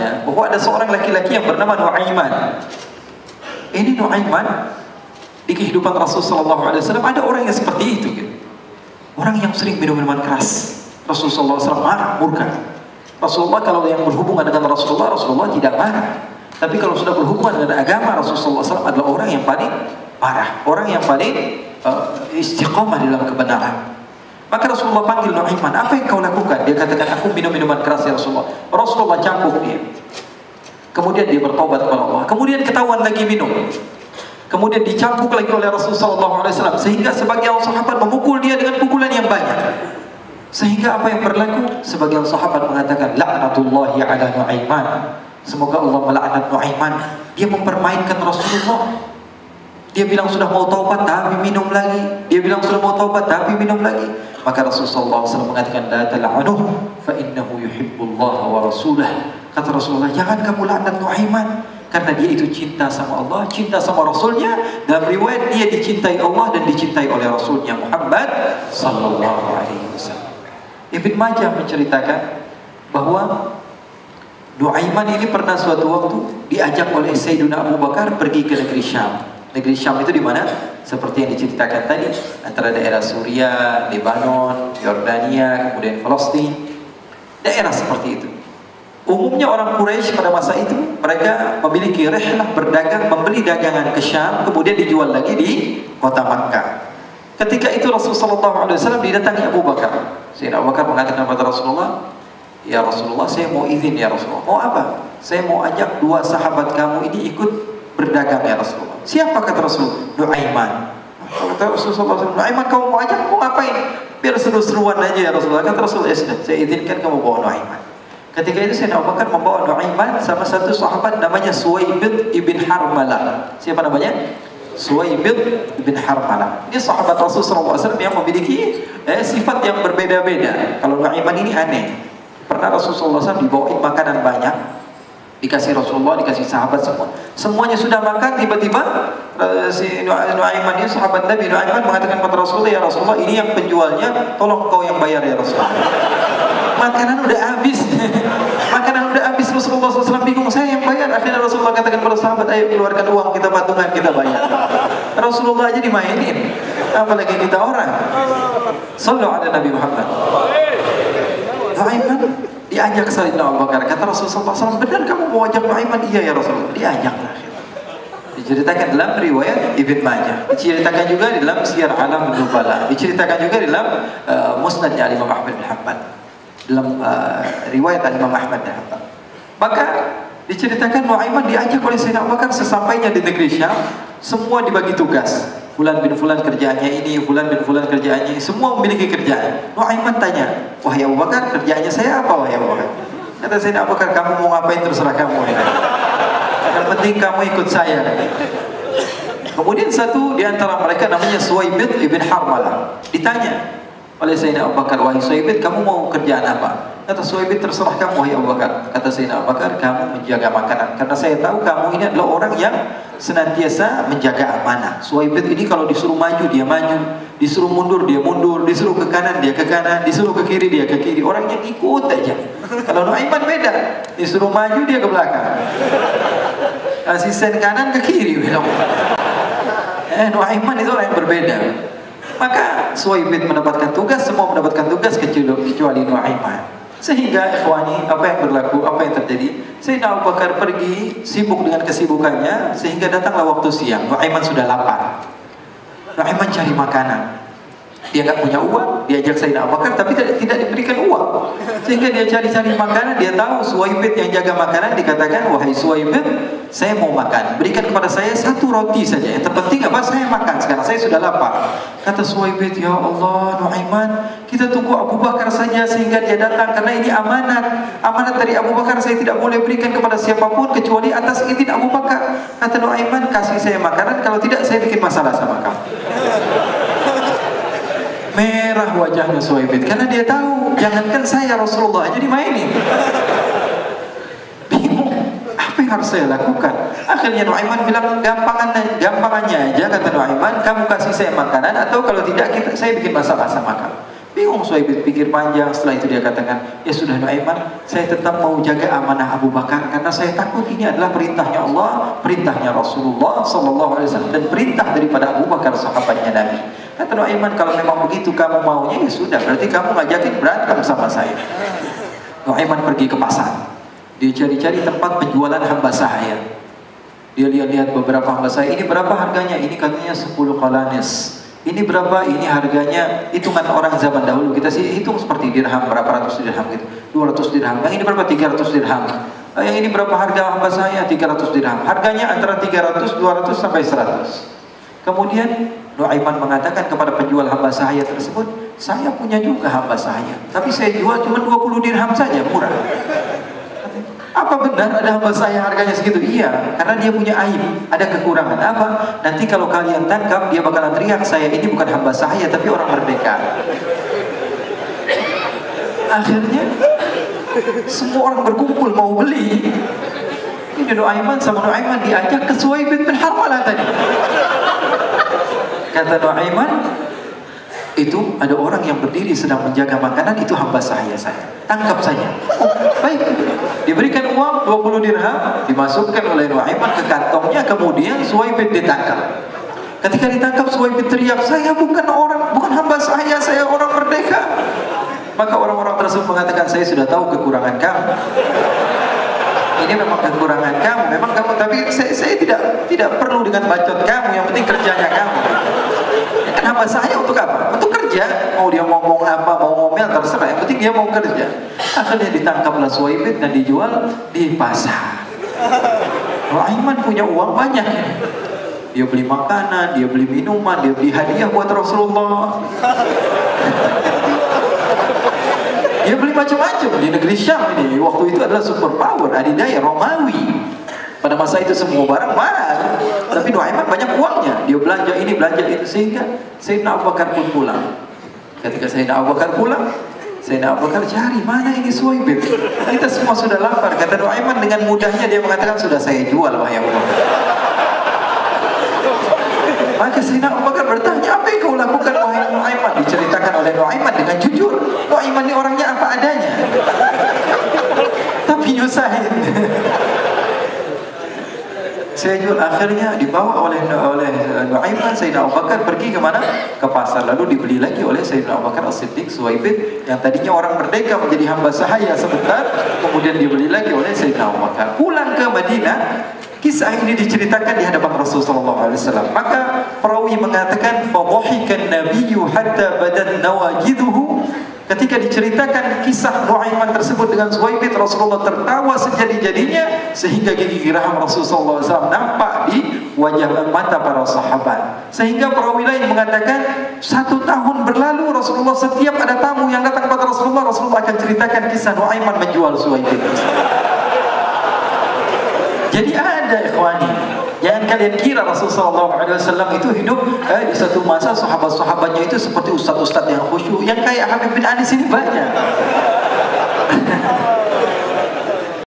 kisahnya bahwa ada seorang laki-laki yang bernama Nuaiman. Ini Nuaiman di kehidupan Rasulullah SAW ada orang yang seperti itu gitu. Orang yang sering minum minuman keras. Rasulullah SAW marah, murka. Rasulullah kalau yang berhubungan dengan Rasulullah tidak marah. Tapi kalau sudah berhubungan dengan agama, Rasulullah SAW adalah orang yang paling marah, orang yang paling istiqomah dalam kebenaran. Maka Rasulullah panggil Nuaiman, apa yang kau lakukan? Dia katakan, aku minum minuman keras ya Rasulullah. Rasulullah cambuk dia. Kemudian dia bertobat kepada Allah. Kemudian ketahuan lagi minum. Kemudian dicambuk lagi oleh Rasulullah SAW. Sehingga sebagian sahabat memukul dia dengan pukulan yang banyak. Sehingga apa yang berlaku? Sebagian sahabat mengatakan, la'natullahi ala Nuaiman. Semoga Allah melaknat Nuaiman. Dia mempermainkan Rasulullah. Dia bilang sudah mau taubat tapi minum lagi. Dia bilang sudah mau taubat tapi minum lagi. Maka Rasulullah SAW mengatakan, la tal'anuh fa innahu yuhibbullaha wa rasulah. Kata Rasulullah, jangan kamu laknat Nuaiman, karena dia itu cinta sama Allah, cinta sama Rasulnya. Dalam riwayat dia dicintai Allah dan dicintai oleh Rasulnya Muhammad sallallahu alaihi wasallam. Ibn Majah menceritakan bahwa Nuaiman ini pernah suatu waktu diajak oleh Sayyidina Abu Bakar pergi ke negeri Syam. Negeri Syam itu di mana? Seperti yang diceritakan tadi, antara daerah Suriah, Lebanon, Yordania, kemudian Palestina. Daerah seperti itu. Umumnya orang Quraisy pada masa itu mereka memiliki rihlah berdagang, membeli dagangan ke Syam, kemudian dijual lagi di kota Makkah. Ketika itu Rasulullah SAW didatangi Abu Bakar. Sayyidina Abu Bakar mengatakan kepada Rasulullah, ya Rasulullah, saya mau izin ya Rasulullah. Mau apa? Saya mau ajak dua sahabat kamu ini ikut berdagang ya Rasulullah. Siapa kata Rasul? Nuaiman. Kata Rasulullah SAW, Nuaiman kamu mau ajak? Mau ngapain? Biar seru-seruan aja ya Rasulullah. Kata Rasulullah, ya sudah, saya izinkan kamu bawa Nuaiman. Ketika itu Sayyidina Abu Bakar membawa Nuaiman sama satu sahabat namanya Suwaibid ibn Harmalah. Siapa namanya? Suwaibid ibn Harmalah. Ini sahabat Rasulullah SAW yang memiliki sifat yang berbeda-beda. Kalau Nuaiman ini aneh. Pernah Rasulullah SAW dibawain makanan banyak, dikasih Rasulullah, dikasih sahabat semua. Semuanya sudah makan, tiba-tiba si Nuaiman ini, sahabat Nabi Nuaiman mengatakan kepada Rasulullah, ya Rasulullah, ini yang penjualnya, tolong kau yang bayar ya Rasulullah. Makanan udah habis. Makanan udah habis. Rasulullah SAW bingung, saya yang bayar. Akhirnya Rasulullah katakan kepada sahabat, ayo keluarkan uang, kita patungan, kita bayar. Rasulullah aja dimainin, apalagi kita orang. Sallu ala Nabi Muhammad. Nuaiman diajak Sayyidina Abu Bakar. Kata Rasulullah SAW, benar kamu mau ajak Nuaiman? Iya ya Rasulullah. Diajak lah. Diceritakan dalam riwayat Ibn Majah, diceritakan juga dalam Syiar Alam Nubala, diceritakan juga dalam Musnadnya Imam Ahmad bin Hanbal, dalam riwayat Imam Ahmad bin Hanbal. Maka diceritakan Nuaiman diajak oleh Sayyidina Abu Bakar. Sesampainya di negeri Syam, semua dibagi tugas. Fulan bin Fulan kerjaannya ini, Fulan bin Fulan kerjaannya ini, semua memiliki kerjaan. Nuaiman tanya, wahai Abu Bakar, kerjaannya saya apa wahai Abu Bakar? Kata Sayyidina Abu Bakar, kamu mau ngapain terserah kamu. Yang penting kamu ikut saya. Kemudian satu di antara mereka namanya Suwaibid ibn Harmalah ditanya oleh Sayyidina Abu Bakar, wahai Suwaibid, kamu mau kerjaan apa? Kata Suwaibid, terserah kamu wahai Abu Bakar. Kata Sayyidina Abu Bakar, kamu menjaga makanan, karena saya tahu kamu ini adalah orang yang senantiasa menjaga amanah. Suwaibid ini kalau disuruh maju dia maju, disuruh mundur dia mundur, disuruh ke kanan dia ke kanan, disuruh ke kiri dia ke kiri. Orang yang ikut aja. Kalau Nuaiman beda, disuruh maju dia ke belakang, asisten kanan ke kiri belok. Nuaiman itu orang yang berbeda. Maka Suwaibid mendapatkan tugas, semua mendapatkan tugas kecuali Nuaiman. Sehingga ikhwani, apa yang berlaku, apa yang terjadi? Sayyidina Abu Bakar pergi sibuk dengan kesibukannya, sehingga datanglah waktu siang. Nuaiman sudah lapar. Nuaiman cari makanan. Dia nggak punya uang, diajak Sayyidina Abu Bakar tapi tidak diberikan uang. Sehingga dia cari-cari makanan, dia tahu Suwaibid yang jaga makanan, dikatakan, wahai Suwaibid, saya mau makan, berikan kepada saya satu roti saja. Yang terpenting apa? Saya makan sekarang, saya sudah lapar. Kata Suwaibid, ya Allah Nuaiman, kita tunggu Abu Bakar saja sehingga dia datang, karena ini amanat. Amanat dari Abu Bakar saya tidak boleh berikan kepada siapapun kecuali atas izin Abu Bakar. Kata Nuaiman, kasih saya makanan, kalau tidak saya bikin masalah sama kamu. Merah wajahnya Suwaibid karena dia tahu, jangankan saya, Rasulullah aja dimainin. Bingung, apa yang harus saya lakukan? Akhirnya Nuaiman bilang, gampangannya aja, kata Nuaiman, kamu kasih saya makanan, atau kalau tidak saya bikin masalah sama kamu. Bingung Suhaib, pikir panjang. Setelah itu dia katakan, ya sudah Nuaiman, saya tetap mau jaga amanah Abu Bakar karena saya takut ini adalah perintahnya Allah, perintahnya Rasulullah Sallallahu Alaihi Wasallam, dan perintah daripada Abu Bakar sahabatnya Nabi. Kata Nuaiman, kalau memang begitu kamu maunya, ya sudah, berarti kamu ngajakin berantem sama saya. Nuaiman pergi ke pasar. Dia cari-cari tempat penjualan hamba sahaya. Dia lihat-lihat beberapa hamba sahaya. Ini berapa harganya? Ini katanya 10 qalanis. Ini berapa? Ini harganya hitungan orang zaman dahulu. Kita sih hitung seperti dirham, berapa ratus dirham gitu. 200 dirham. Yang ini berapa? 300 dirham. Yang ini berapa harga hamba saya? 300 dirham. Harganya antara 300, 200 sampai 100. Kemudian Nuaiman mengatakan kepada penjual hamba sahaya tersebut, saya punya juga hamba sahaya, tapi saya jual cuma 20 dirham saja, murah. Apa benar ada hamba saya harganya segitu? Iya, karena dia punya aib, ada kekurangan. Apa? Nanti kalau kalian tangkap, dia bakalan teriak, saya ini bukan hamba saya, tapi orang merdeka. Akhirnya semua orang berkumpul mau beli. Ini Nuaiman sama Nuaiman diajak ke Suhaib bin Harmalah tadi. Kata Nuaiman, itu ada orang yang berdiri sedang menjaga makanan, itu hamba saya. Tangkap saja. Oh, baik. Diberikan uang 20 dirham, dimasukkan oleh Nuaiman ke kantongnya, kemudian Suhaib ditangkap. Ketika ditangkap, Suhaib teriak, saya bukan hamba saya orang merdeka. Maka orang-orang tersebut mengatakan, saya sudah tahu kekurangan kamu. Ini memang kekurangan kamu, memang kamu, tapi saya tidak perlu dengan bacot kamu, yang penting kerjanya kamu. Ya kan hamba saya untuk apa? Untuk kerja. Mau dia ngomong apa, mau ngomel, terserah, yang penting dia mau kerja. Akhirnya ditangkaplah Suhaib dan dijual di pasar. Nuaiman punya uang banyak ya. Dia beli makanan, dia beli minuman, dia beli hadiah buat Rasulullah. Dia beli macam-macam di negeri Syam ini. Waktu itu adalah super power, adidaya Romawi. Pada masa itu semua barang mahal. Tapi Nuaiman banyak uangnya. Dia belanja ini, belanja itu, sehingga Sayyidina Abu Bakar pun pulang. Ketika Sayyidina Abu Bakar pulang, Sayyidina Abu Bakar cari, mana ini Suhaib? Kita semua sudah lapar. Kata Nuaiman dengan mudahnya dia mengatakan, sudah saya jual wahai Abu Bakar. Maka Sayyidina Abu Bakar bertanya, apa yang kau lakukan wahai Nuaiman? Diceritakan oleh Nuaiman dengan jujur. Nuaiman ini orangnya apa adanya, tapi nyusahin. Saya jual. Akhirnya dibawa oleh Nuaiman, Sayyidina Abu Bakar pergi ke mana? Ke pasar. Lalu dibeli lagi oleh Sayyidina Abu Bakar As-Siddiq Suhaib yang tadinya orang merdeka menjadi hamba sahaya sebentar, kemudian dibeli lagi oleh Sayyidina Abu Bakar. Pulang ke Madinah, kisah ini diceritakan di hadapan Rasulullah SAW. Maka perawi mengatakan, fadhahikan nabiyyu hatta badat nawajiduhu. Ketika diceritakan kisah Nuaiman tersebut dengan Suhaib, Rasulullah tertawa sejadi-jadinya sehingga gigi geraham Rasulullah SAW nampak di wajah mata para sahabat. Sehingga perawi lain mengatakan 1 tahun berlalu Rasulullah setiap ada tamu yang datang kepada Rasulullah akan ceritakan kisah Nuaiman menjual Suhaib. Jadi ada ikhwani, jangan kalian kira Rasulullah SAW itu hidup di satu masa sahabat-sahabatnya itu seperti ustaz-ustaz yang khusyuk, yang kayak Habib bin Anis ini banyak.